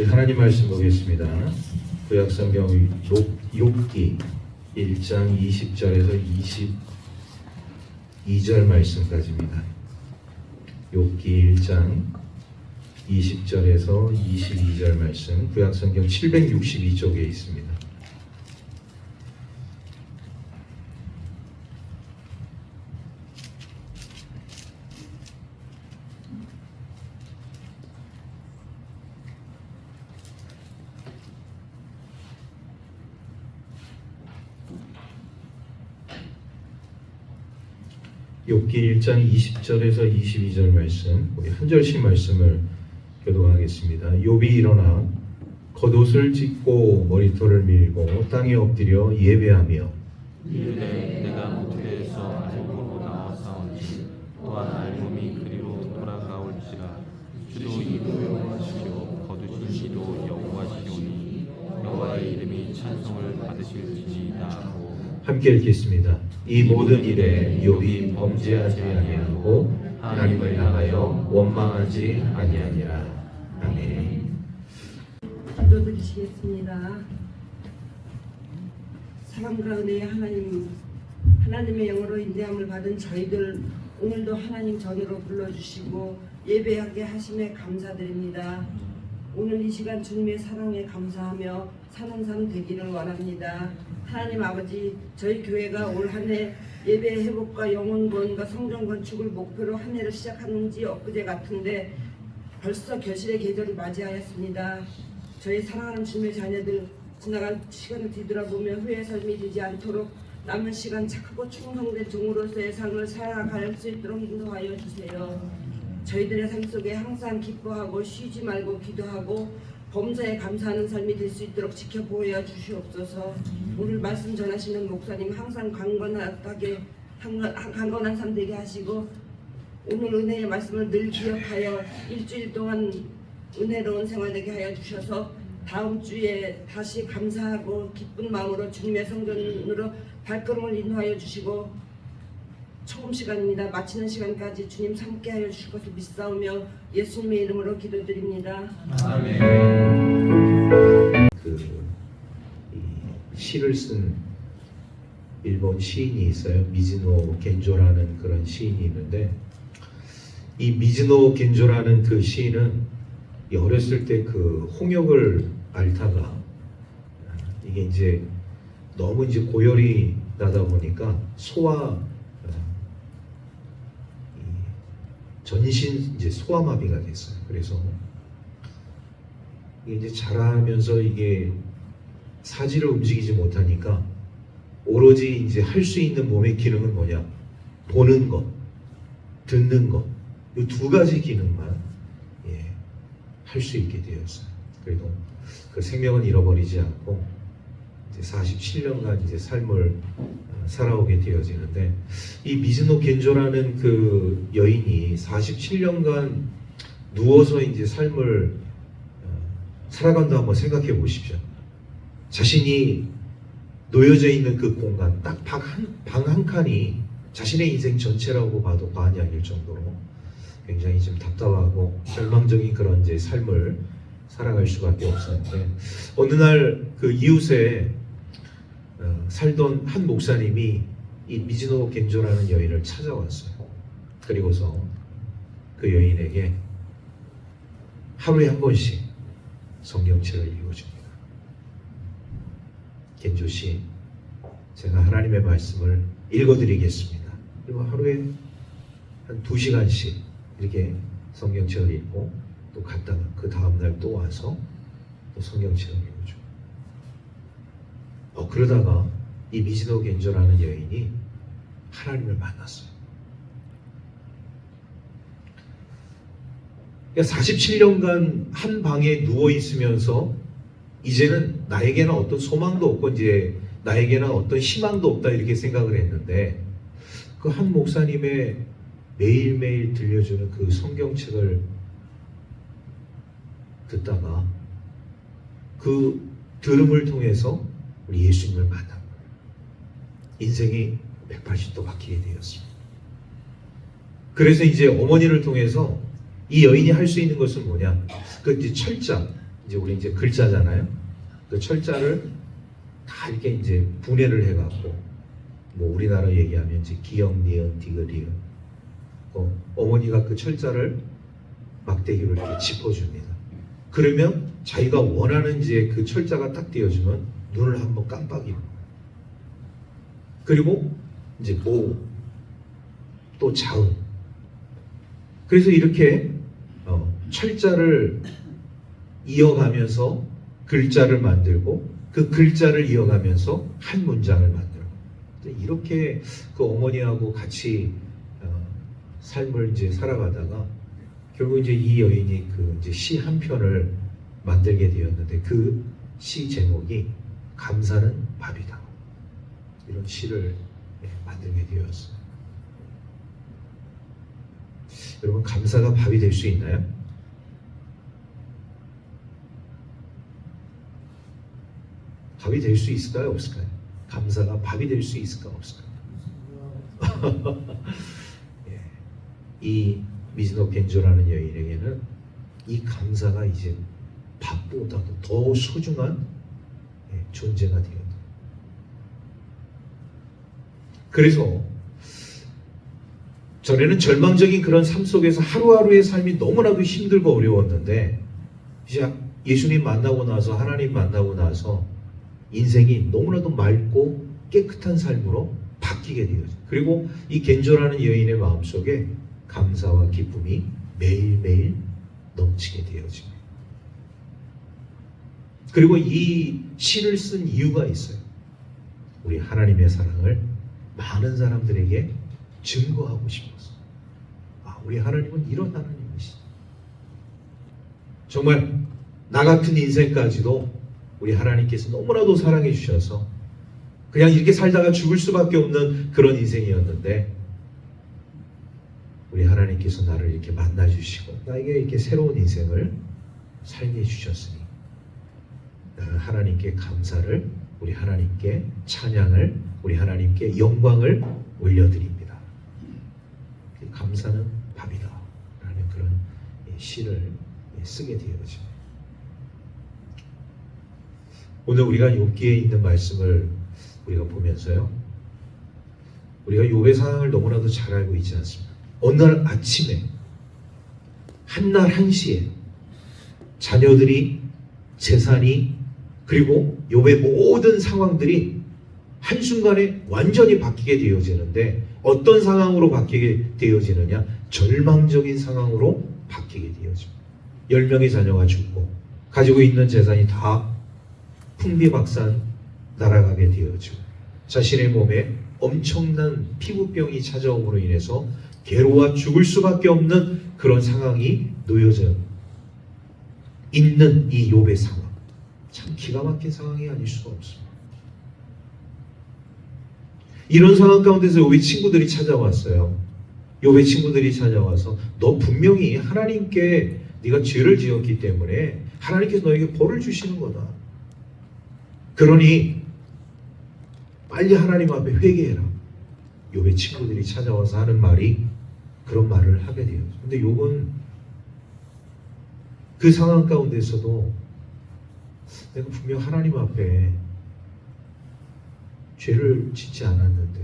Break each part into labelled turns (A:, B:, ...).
A: 하나님 말씀 보겠습니다. 구약성경 욥기 1장 20절에서 22절 말씀까지입니다. 욥기 1장 20절에서 22절 말씀, 구약성경 762쪽에 있습니다. 욥기 1장 20절에서 22절 말씀, 우리 한 절씩 말씀을 교독하겠습니다. 욥이 일어나 겉옷을 찢고 머리털을 밀고 땅에 엎드려 예배하며
B: 이르되 내가 모태에서 알몸으로 나와사온지 또한 알몸이 그리로 돌아가올지라. 주도 이도 여호와시요 거두신 이도 여호와시오니 여호와의 이름이 찬송을 받으실지니이다 하고.
A: 함께 읽겠습니다. 이 모든 일에 욥이 범죄하지 아니하고 하나님을 향하여 원망하지 아니하니라. 아멘.
C: 기도드리시겠습니다. 사랑과 은혜의 하나님의 영으로 인도함을 받은 저희들 오늘도 하나님 전으로 불러주시고 예배하게 하심에 감사드립니다. 오늘 이 시간 주님의 사랑에 감사하며 사는 삶 되기를 원합니다. 하나님 아버지, 저희 교회가 올 한 해 예배 회복과 영혼 구원과 성전 건축을 목표로 한 해를 시작하는지 엊그제 같은데 벌써 결실의 계절을 맞이하였습니다. 저희 사랑하는 주님의 자녀들 지나간 시간을 뒤돌아보며 후회의 삶이 되지 않도록 남은 시간 착하고 충성된 종으로서의 삶을 살아갈 수 있도록 인도하여 주세요. 저희들의 삶 속에 항상 기뻐하고 쉬지 말고 기도하고 범사에 감사하는 삶이 될 수 있도록 지켜보여 주시옵소서. 오늘 말씀 전하시는 목사님 항상 강건한 삶 되게 하시고 오늘 은혜의 말씀을 늘 기억하여 일주일 동안 은혜로운 생활 되게 하여 주셔서 다음 주에 다시 감사하고 기쁜 마음으로 주님의 성전으로 발걸음을 인도하여 주시고 처음 시간입니다. 마치는 시간까지 주님 함께 하여 주실 것을 믿사오며 예수님의 이름으로 기도드립니다.
B: 아멘.
A: 시를 쓴 일본 시인이 있어요. 미즈노 겐조라는 그런 시인이 있는데, 이 미즈노 겐조라는 그 시인은 어렸을 때 그 홍역을 앓다가 이게 이제 너무 이제 고열이 나다 보니까 전신 이제 소아마비가 됐어요. 그래서 이게 이제 자라면서 이게 사지를 움직이지 못하니까 오로지 이제 할 수 있는 몸의 기능은 뭐냐? 보는 것, 듣는 것, 이 두 가지 기능만 할 수 있게 되었어요. 그래도 그 생명은 잃어버리지 않고 이제 47년간 이제 삶을 살아오게 되어지는데, 이 미즈노 겐조라는 그 여인이 47년간 누워서 이제 삶을 살아간다 한번 생각해 보십시오. 자신이 놓여져 있는 그 공간, 딱 방 한 칸이 자신의 인생 전체라고 봐도 과언이 아닐 정도로 굉장히 좀 답답하고 절망적인 그런 이제 삶을 살아갈 수밖에 없었는데, 어느 날 그 이웃에 살던 한 목사님이 이 미즈노 겐조라는 여인을 찾아왔어요. 그리고서 그 여인에게 하루에 한 번씩 성경책을 읽어줍니다. 겐조 씨, 제가 하나님의 말씀을 읽어드리겠습니다. 그리고 하루에 한 2시간씩 이렇게 성경책을 읽고 또 갔다가 그 다음날 또 와서 또 성경책을 읽어주고, 그러다가 이 미즈노 겐조라는 여인이 하나님을 만났어요. 그러니까 47년간 한 방에 누워 있으면서 이제는 나에게는 어떤 소망도 없고 이제 나에게는 어떤 희망도 없다 이렇게 생각을 했는데, 그 한 목사님의 매일매일 들려주는 그 성경책을 듣다가 그 들음을 통해서 우리 예수님을 만난 거예요. 인생이 180도 바뀌게 되었습니다. 그래서 이제 어머니를 통해서 이 여인이 할 수 있는 것은 뭐냐? 그 이제 철장, 이제 우리 이제 글자잖아요. 그 철자를 다 이렇게 이제 분해를 해갖고 뭐 우리나라 얘기하면 이제 기역, 니은, 디귿, 리을. 어머니가 그 철자를 막대기로 이렇게 짚어줍니다. 그러면 자기가 원하는 이제 그 철자가 딱 띄어주면 눈을 한번 깜빡이고, 그리고 이제 모, 또 자음. 그래서 이렇게 철자를 이어가면서 글자를 만들고 그 글자를 이어가면서 한 문장을 만들고, 이렇게 그 어머니하고 같이 삶을 이제 살아가다가 결국 이제 이 여인이 그 이제 시 한 편을 만들게 되었는데 그 시 제목이 감사는 밥이다. 이런 시를 만들게 되었어요. 여러분, 감사가 밥이 될 수 있나요? 밥이 될 수 있을까요? 없을까요? 감사가 밥이 될 수 있을까? 없을까요? 예. 이 미즈노 겐조라는 여인에게는 이 감사가 이제 밥보다도 더 소중한 존재가 되었다. 그래서 전에는 절망적인 그런 삶 속에서 하루하루의 삶이 너무나도 힘들고 어려웠는데 이제 예수님 만나고 나서, 하나님 만나고 나서 인생이 너무나도 맑고 깨끗한 삶으로 바뀌게 되어져. 그리고 이 겐조라는 여인의 마음속에 감사와 기쁨이 매일매일 넘치게 되어집니다. 그리고 이 시를 쓴 이유가 있어요. 우리 하나님의 사랑을 많은 사람들에게 증거하고 싶어서. 우리 하나님은 이런 하나님이시다. 정말 나 같은 인생까지도 우리 하나님께서 너무나도 사랑해 주셔서 그냥 이렇게 살다가 죽을 수밖에 없는 그런 인생이었는데 우리 하나님께서 나를 이렇게 만나 주시고 나에게 이렇게 새로운 인생을 살게 해주셨으니 나는 하나님께 감사를, 우리 하나님께 찬양을, 우리 하나님께 영광을 올려드립니다. 감사는 밥이다 라는 그런 시를 쓰게 되어집니다. 오늘 우리가 욥기에 있는 말씀을 우리가 보면서요, 우리가 욥의 상황을 너무나도 잘 알고 있지 않습니까? 어느 날 아침에 한날 한시에 자녀들이, 재산이, 그리고 욥의 모든 상황들이 한순간에 완전히 바뀌게 되어지는데 어떤 상황으로 바뀌게 되어지느냐? 절망적인 상황으로 바뀌게 되어집니다. 10명의 자녀가 죽고 가지고 있는 재산이 다 풍비박산 날아가게 되어지고 자신의 몸에 엄청난 피부병이 찾아옴으로 인해서 괴로워 죽을 수밖에 없는 그런 상황이 놓여져 있는 이 욥의 상황, 참 기가 막힌 상황이 아닐 수가 없습니다. 이런 상황 가운데서 욥의 친구들이 찾아왔어요. 욥의 친구들이 찾아와서 너 분명히 하나님께 네가 죄를 지었기 때문에 하나님께서 너에게 벌을 주시는 거다. 그러니 빨리 하나님 앞에 회개해라. 욥의 친구들이 찾아와서 하는 말이 그런 말을 하게 돼요. 근데 욥은 그 상황 가운데서도 내가 분명 하나님 앞에 죄를 짓지 않았는데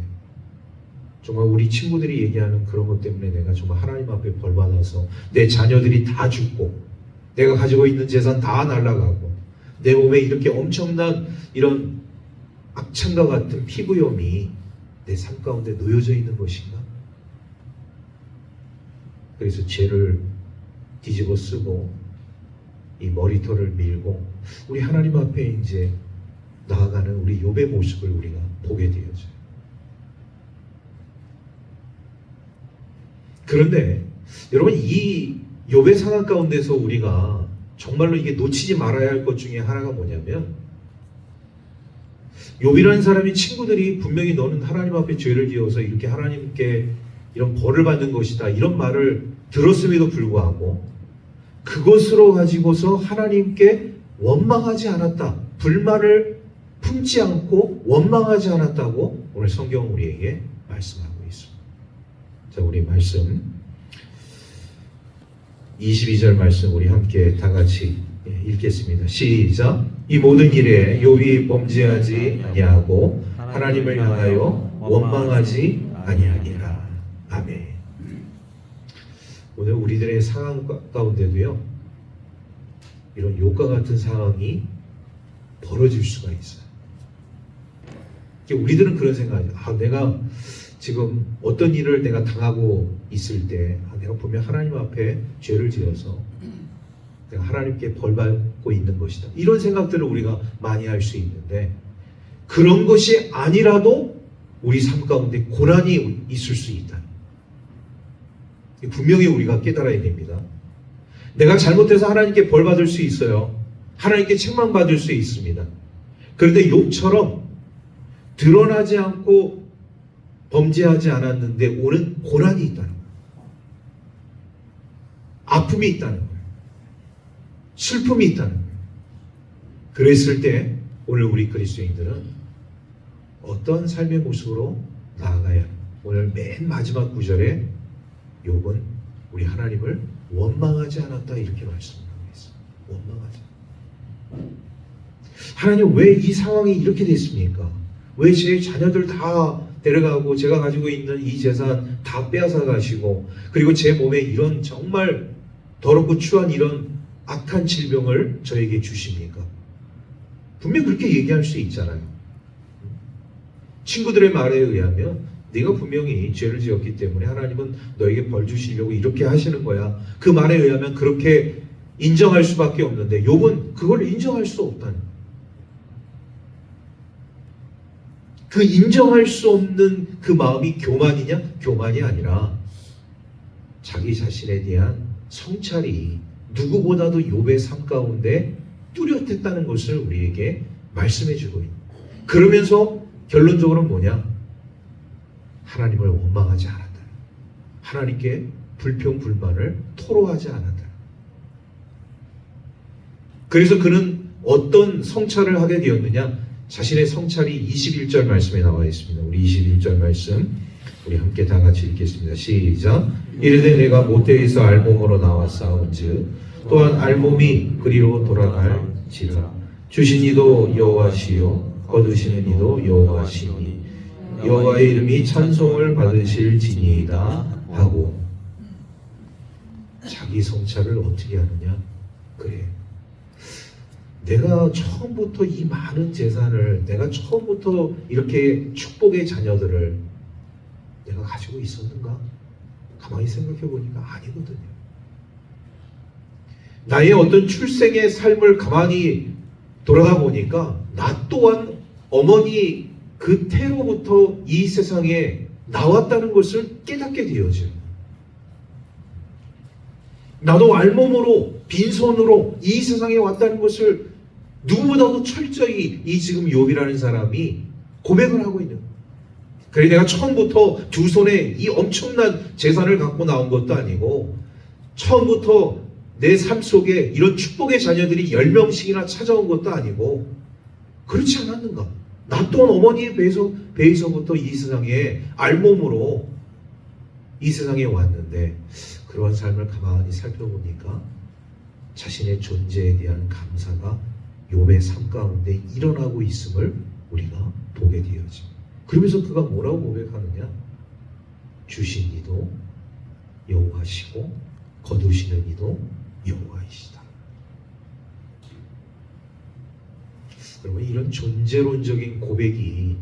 A: 정말 우리 친구들이 얘기하는 그런 것 때문에 내가 정말 하나님 앞에 벌 받아서 내 자녀들이 다 죽고 내가 가지고 있는 재산 다 날아가고 내 몸에 이렇게 엄청난 이런 악창과 같은 피부염이 내 삶 가운데 놓여져 있는 것인가? 그래서 죄를 뒤집어 쓰고 이 머리털을 밀고 우리 하나님 앞에 이제 나아가는 우리 욥의 모습을 우리가 보게 되어져요. 그런데 여러분, 이 욥의 상황 가운데서 우리가 정말로 이게 놓치지 말아야 할 것 중에 하나가 뭐냐면 욥이라는 사람이 친구들이 분명히 너는 하나님 앞에 죄를 지어서 이렇게 하나님께 이런 벌을 받는 것이다 이런 말을 들었음에도 불구하고 그것으로 가지고서 하나님께 원망하지 않았다, 불만을 품지 않고 원망하지 않았다고 오늘 성경은 우리에게 말씀하고 있습니다. 자, 우리 말씀 22절 말씀 우리 함께 다 같이 읽겠습니다. 시작. 이 모든 일에 욥이 범죄하지 아니하고 하나님을 향하여 원망하지 아니하니라. 아멘. 오늘 우리들의 상황 가운데도요, 이런 욥과 같은 상황이 벌어질 수가 있어요. 우리들은 그런 생각이죠. 내가 지금 어떤 일을 내가 당하고 있을 때 내가 보면 하나님 앞에 죄를 지어서 내가 하나님께 벌 받고 있는 것이다. 이런 생각들을 우리가 많이 할 수 있는데, 그런 것이 아니라도 우리 삶 가운데 고난이 있을 수 있다. 분명히 우리가 깨달아야 됩니다. 내가 잘못해서 하나님께 벌 받을 수 있어요. 하나님께 책망받을 수 있습니다. 그런데 욥처럼 드러나지 않고 범죄하지 않았는데 오는 고난이 있다는 거예요. 아픔이 있다는 거예요. 슬픔이 있다는 거예요. 그랬을 때 오늘 우리 그리스도인들은 어떤 삶의 모습으로 나아가야 하는, 오늘 맨 마지막 구절에 욥은 우리 하나님을 원망하지 않았다 이렇게 말씀하고 있어요. 원망하지 않았다. 하나님, 왜 이 상황이 이렇게 됐습니까? 왜 제 자녀들 다 데려가고 제가 가지고 있는 이 재산 다 빼앗아 가시고, 그리고 제 몸에 이런 정말 더럽고 추한 이런 악한 질병을 저에게 주십니까? 분명히 그렇게 얘기할 수 있잖아요. 친구들의 말에 의하면 네가 분명히 죄를 지었기 때문에 하나님은 너에게 벌 주시려고 이렇게 하시는 거야. 그 말에 의하면 그렇게 인정할 수밖에 없는데 욥은 그걸 인정할 수 없다는 거예요. 그 인정할 수 없는 그 마음이 교만이냐? 교만이 아니라 자기 자신에 대한 성찰이 누구보다도 욥의 삶 가운데 뚜렷했다는 것을 우리에게 말씀해 주고 있는. 그러면서 결론적으로는 뭐냐? 하나님을 원망하지 않았다. 하나님께 불평 불만을 토로하지 않았다. 그래서 그는 어떤 성찰을 하게 되었느냐? 자신의 성찰이 21절 말씀에 나와 있습니다. 우리 21절 말씀 우리 함께 다 같이 읽겠습니다. 시작. 이르되 내가 모태에서 알몸으로 나와 싸운즉 또한 알몸이 그리로 돌아갈지라. 주신 이도 여호와시요 거두시는 이도 여호와시니 여호와의 이름이 찬송을 받으실지니이다 하고. 자기 성찰을 어떻게 하느냐? 그래, 내가 처음부터 이 많은 재산을, 내가 처음부터 이렇게 축복의 자녀들을 내가 가지고 있었는가? 가만히 생각해 보니까 아니거든요. 나의 어떤 출생의 삶을 가만히 돌아다 보니까 나 또한 어머니 그 태로부터 이 세상에 나왔다는 것을 깨닫게 되어져요. 나도 알몸으로 빈손으로 이 세상에 왔다는 것을 누구보다도 철저히 이 지금 욥이라는 사람이 고백을 하고 있는 거예요. 그래, 내가 처음부터 두 손에 이 엄청난 재산을 갖고 나온 것도 아니고 처음부터 내 삶 속에 이런 축복의 자녀들이 10명씩이나 찾아온 것도 아니고 그렇지 않았는가? 나 또한 어머니의 배에서부터 이 세상에 알몸으로 이 세상에 왔는데 그러한 삶을 가만히 살펴보니까 자신의 존재에 대한 감사가 욥의 삶 가운데 일어나고 있음을 우리가 보게 되어집니다. 그러면서 그가 뭐라고 고백하느냐? 주신 이도 여호와시고 거두시는 이도 여호와이시다. 그러면 이런 존재론적인 고백이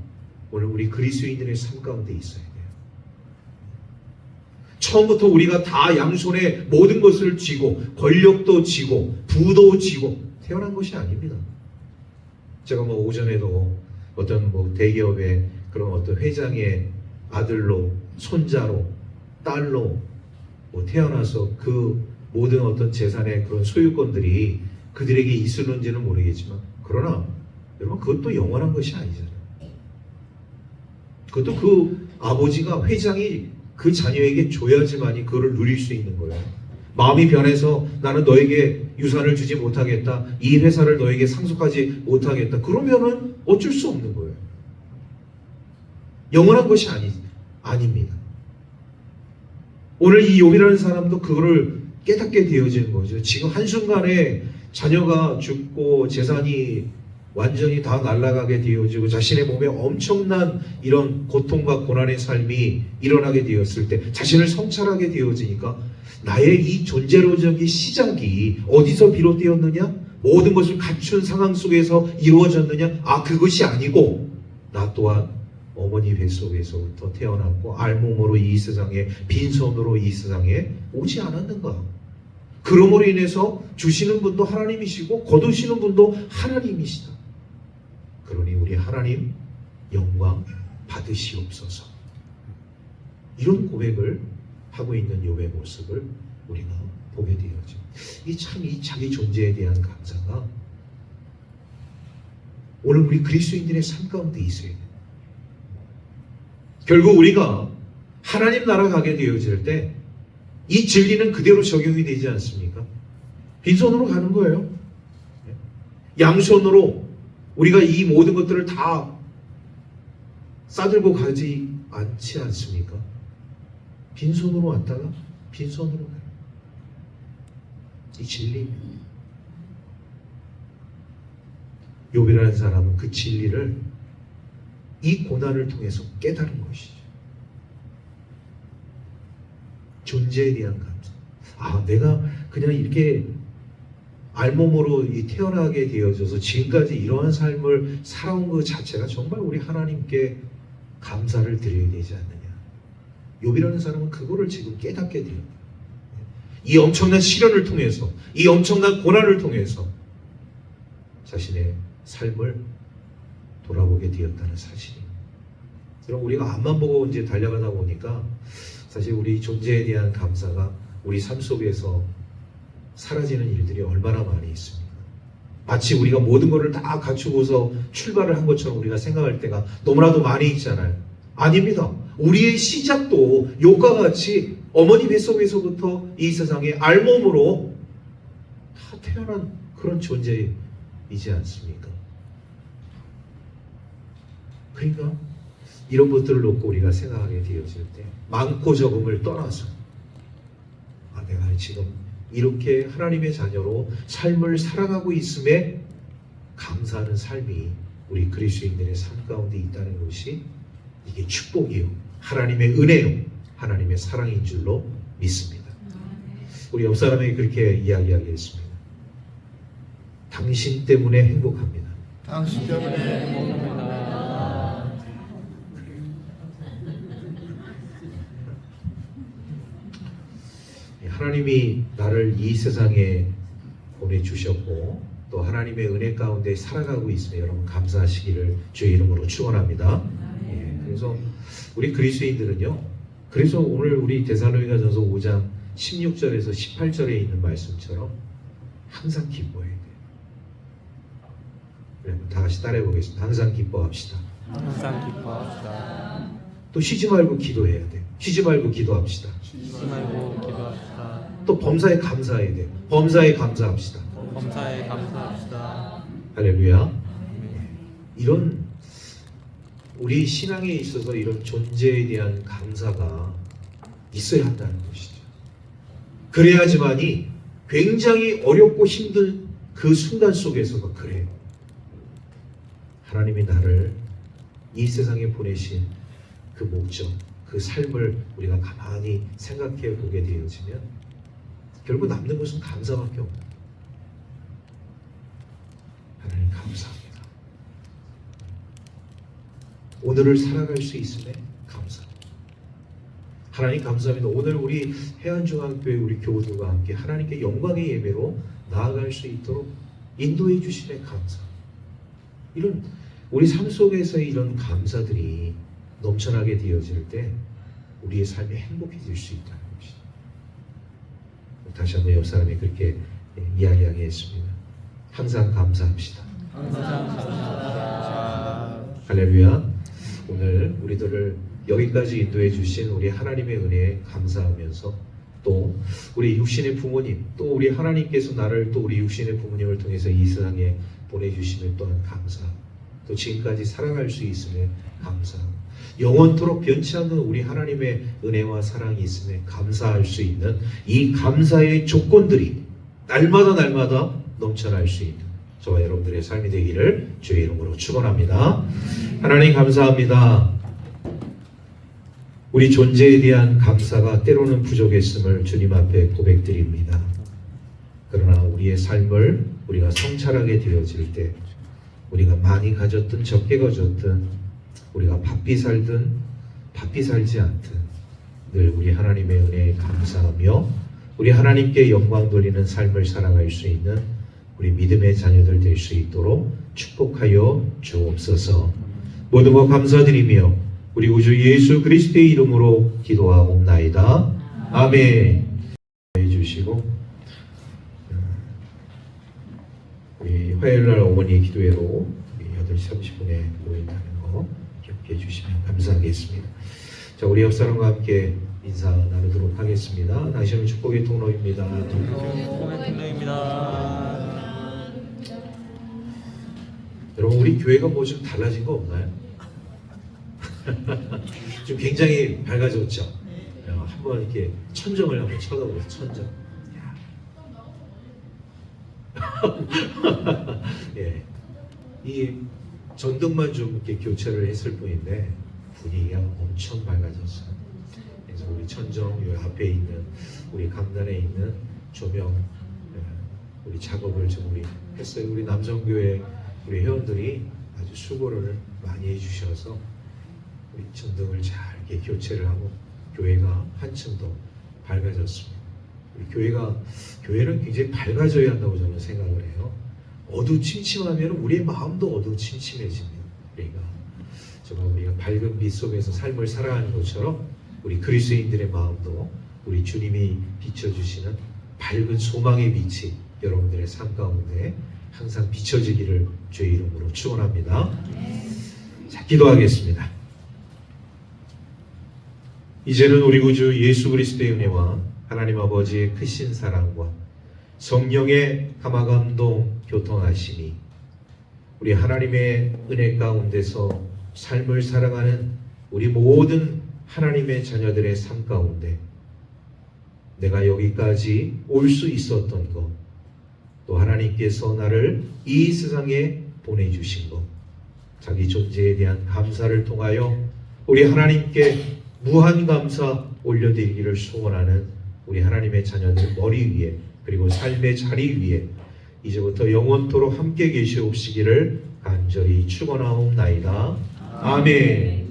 A: 오늘 우리 그리스도인들의 삶 가운데 있어야 돼요. 처음부터 우리가 다 양손에 모든 것을 쥐고 권력도 쥐고 부도 쥐고 태어난 것이 아닙니다. 제가 오전에도 어떤 대기업의 그런 어떤 회장의 아들로, 손자로, 딸로 태어나서 그 모든 어떤 재산의 그런 소유권들이 그들에게 있을는지는 모르겠지만, 그러나 여러분 그것도 영원한 것이 아니잖아요. 그것도 그 아버지가, 회장이 그 자녀에게 줘야지만이 그걸 누릴 수 있는 거예요. 마음이 변해서 나는 너에게 유산을 주지 못하겠다, 이 회사를 너에게 상속하지 못하겠다, 그러면은 어쩔 수 없는 거예요. 영원한 것이 아닙니다. 오늘 이 욥이라는 사람도 그거를 깨닫게 되어지는 거죠. 지금 한순간에 자녀가 죽고 재산이 완전히 다 날아가게 되어지고 자신의 몸에 엄청난 이런 고통과 고난의 삶이 일어나게 되었을 때 자신을 성찰하게 되어지니까 나의 이 존재로적인 시작이 어디서 비롯되었느냐? 모든 것을 갖춘 상황 속에서 이루어졌느냐? 아, 그것이 아니고 나 또한 어머니 뱃속에서부터 태어났고 알몸으로 이 세상에 빈손으로 이 세상에 오지 않았는가? 그러므로 인해서 주시는 분도 하나님이시고 거두시는 분도 하나님이시다. 그러니 우리 하나님 영광 받으시옵소서. 이런 고백을 하고 있는 욥의 모습을 우리가 보게 되어죠. 이 자기 존재에 대한 감사가 오늘 우리 그리스도인들의 삶 가운데 있어야 돼요. 결국 우리가 하나님 나라 가게 되어질 때 이 진리는 그대로 적용이 되지 않습니까? 빈손으로 가는 거예요. 양손으로 우리가 이 모든 것들을 다 싸들고 가지 않지 않습니까? 빈손으로 왔다가 빈손으로 가요. 이 진리. 욥이라는 사람은 그 진리를 이 고난을 통해서 깨달은 것이죠. 존재에 대한 감사. 아, 내가 그냥 이렇게 알몸으로 태어나게 되어져서 지금까지 이러한 삶을 살아온 것 자체가 정말 우리 하나님께 감사를 드려야 되지 않느냐. 욥이라는 사람은 그거를 지금 깨닫게 돼요. 이 엄청난 시련을 통해서, 이 엄청난 고난을 통해서 자신의 삶을 돌아보게 되었다는 사실입니다. 그럼 우리가 앞만 보고 이제 달려가다 보니까 사실 우리 존재에 대한 감사가 우리 삶 속에서 사라지는 일들이 얼마나 많이 있습니까? 마치 우리가 모든 것을 다 갖추고서 출발을 한 것처럼 우리가 생각할 때가 너무나도 많이 있잖아요. 아닙니다. 우리의 시작도 욥과 같이 어머니 뱃속에서부터 이 세상에 알몸으로 다 태어난 그런 존재이지 않습니까? 그러니까 이런 것들을 놓고 우리가 생각하게 되어질 때 많고 적음을 떠나서 아, 내가 지금 이렇게 하나님의 자녀로 삶을 살아가고 있음에 감사하는 삶이 우리 그리스도인들의 삶 가운데 있다는 것이 이게 축복이요, 하나님의 은혜요, 하나님의 사랑인 줄로 믿습니다. 우리 옆 사람에게 그렇게 이야기하겠습니다. 당신 때문에 행복합니다.
B: 당신 때문에 행복합니다.
A: 하나님이 나를 이 세상에 보내주셨고 또 하나님의 은혜 가운데 살아가고 있으면 여러분 감사하시기를 주의 이름으로 축원합니다. 그래서 우리 그리스도인들은요, 그래서 오늘 우리 데살로니가전서 5장 16절에서 18절에 있는 말씀처럼 항상 기뻐해야 돼요. 여러분 다 같이 따라해 보겠습니다. 항상 기뻐합시다.
B: 항상 기뻐합시다.
A: 또 쉬지 말고 기도해야 돼요. 쉬지 말고 기도합시다.
B: 쉬지 말고 기도합시다.
A: 또 범사에 감사해야 돼요. 범사에 감사합시다.
B: 범사에 감사합시다.
A: 할렐루야. 이런 우리 신앙에 있어서 이런 존재에 대한 감사가 있어야 한다는 것이죠. 그래야지만이 굉장히 어렵고 힘든 그 순간 속에서도 그래요. 하나님이 나를 이 세상에 보내신 그 목적, 그 삶을 우리가 가만히 생각해 보게 되어지면 결국 남는 것은 감사밖에 없다. 하나님 감사합니다. 오늘을 살아갈 수 있음에 감사합니다. 하나님 감사합니다. 오늘 우리 해안중앙교회 우리 교우들과 함께 하나님께 영광의 예배로 나아갈 수 있도록 인도해 주심에 감사. 이런 우리 삶 속에서의 이런 감사들이 넘쳐나게 되어질 때 우리의 삶이 행복해질 수 있다는 것이죠. 다시 한번 옆 사람이 그렇게 이야기하겠습니다. 항상 감사합시다.
B: 항상 감사합니다.
A: 할렐루야. 오늘 우리들을 여기까지 인도해 주신 우리 하나님의 은혜에 감사하면서 또 우리 육신의 부모님, 또 우리 하나님께서 나를 또 우리 육신의 부모님을 통해서 이 세상에 보내주심에 또한 감사, 또 지금까지 살아갈 수 있음에 감사, 영원토록 변치 않는 우리 하나님의 은혜와 사랑이 있음에 감사할 수 있는 이 감사의 조건들이 날마다 넘쳐날 수 있는 저와 여러분들의 삶이 되기를 주의 이름으로 축원합니다. 하나님 감사합니다. 우리 존재에 대한 감사가 때로는 부족했음을 주님 앞에 고백드립니다. 그러나 우리의 삶을 우리가 성찰하게 되어질 때 우리가 많이 가졌든 적게 가졌든 우리가 바삐 살든 바삐 살지 않든 늘 우리 하나님의 은혜에 감사하며 우리 하나님께 영광 돌리는 삶을 살아갈 수 있는 우리 믿음의 자녀들 될 수 있도록 축복하여 주옵소서. 모든 것 감사드리며 우리 우주 예수 그리스도의 이름으로 기도하옵나이다. 아멘. 해주시고 우리 화요일날 어머니 기도회로 우리 8시 30분에 모인다는 거 기억해 주시면 감사하겠습니다. 자, 우리 옆 사람과 함께 인사 나누도록 하겠습니다. 당신은 축복의 통로입니다.
B: 축복의 통로입니다.
A: 여러분, 우리 교회가 뭐 좀 달라진 거 없나요? 좀 굉장히 밝아졌죠? 한번 이렇게 천정을 한번 쳐다보세요. 천정. 예. 이 전등만 좀 이렇게 교체를 했을 뿐인데 분위기가 엄청 밝아졌어요. 그래서 우리 천정 요 앞에 있는 우리 강단에 있는 조명 우리 작업을 좀 우리 했어요. 우리 남성교회 우리 회원들이 아주 수고를 많이 해주셔서 우리 전등을 잘 이렇게 교체를 하고 교회가 한층 더 밝아졌습니다. 우리 교회는 굉장히 밝아져야 한다고 저는 생각을 해요. 어두침침하면 우리의 마음도 어두침침해집니다. 정말 우리가 밝은 빛 속에서 삶을 살아가는 것처럼 우리 그리스도인들의 마음도 우리 주님이 비춰주시는 밝은 소망의 빛이 여러분들의 삶 가운데 항상 비춰지기를 주의 이름으로 축원합니다. 자, 기도하겠습니다. 이제는 우리 구주 예수 그리스도의 은혜와 하나님 아버지의 크신 사랑과 성령의 감화감동 교통하심이 우리 하나님의 은혜 가운데서 삶을 살아가는 우리 모든 하나님의 자녀들의 삶 가운데 내가 여기까지 올 수 있었던 것, 또 하나님께서 나를 이 세상에 보내주신 것, 자기 존재에 대한 감사를 통하여 우리 하나님께 무한 감사 올려드리기를 소원하는 우리 하나님의 자녀들 머리 위에 그리고 삶의 자리 위에 이제부터 영원토록 함께 계시옵시기를 간절히 축원하옵나이다. 아멘.